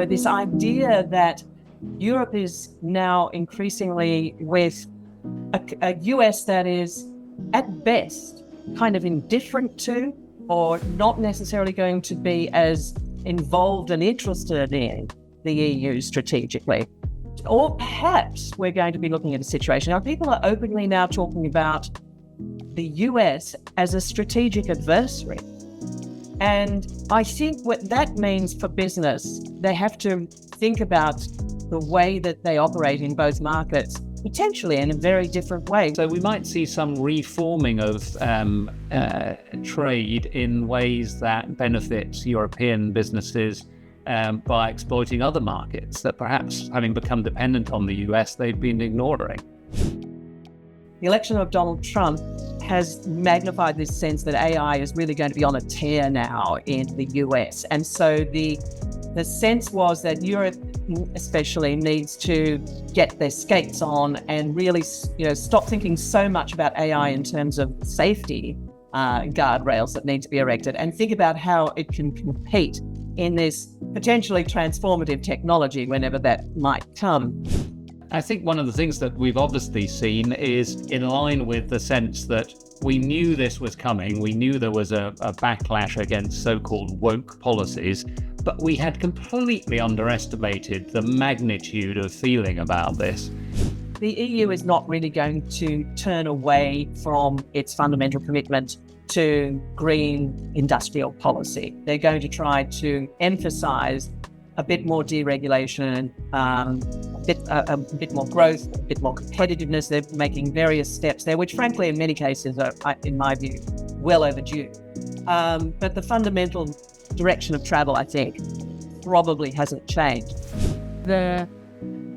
This idea that Europe is now increasingly with a US that is, at best, kind of indifferent to, or not necessarily going to be as involved and interested in the EU strategically. Or perhaps we're going to be looking at a situation. Now, people are openly now talking about the US as a strategic adversary. And I think what that means for business, they have to think about the way that they operate in both markets, potentially in a very different way. So we might see some reforming of trade in ways that benefit European businesses by exploiting other markets that perhaps, having become dependent on the US, they've been ignoring. The election of Donald Trump has magnified this sense that AI is really going to be on a tear now in the US. And so the sense was that Europe especially needs to get their skates on and really, stop thinking so much about AI in terms of safety guardrails that need to be erected, and think about how it can compete in this potentially transformative technology whenever that might come. I think one of the things that we've obviously seen is in line with the sense that we knew this was coming. We knew there was a backlash against so-called woke policies, but we had completely underestimated the magnitude of feeling about this. The EU is not really going to turn away from its fundamental commitment to green industrial policy. They're going to try to emphasize a bit more deregulation, a bit more growth, a bit more competitiveness. They're making various steps there, which frankly, in many cases, are, in my view, well overdue. But the fundamental direction of travel, I think, probably hasn't changed. The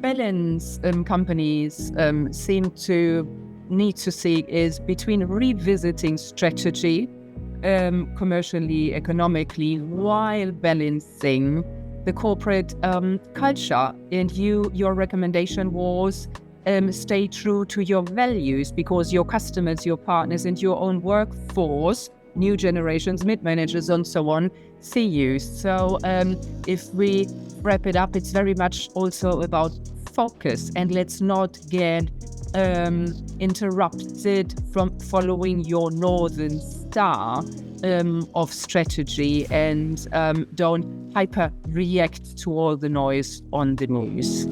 balance companies seem to need to seek is between revisiting strategy, commercially, economically, while balancing the corporate culture. And your recommendation was stay true to your values, because your customers, your partners, and your own workforce, new generations, mid-managers, and so on, see you. So if we wrap it up, it's very much also about focus, and let's not get interrupted from following your northern star of strategy, and don't hyper react to all the noise on the news.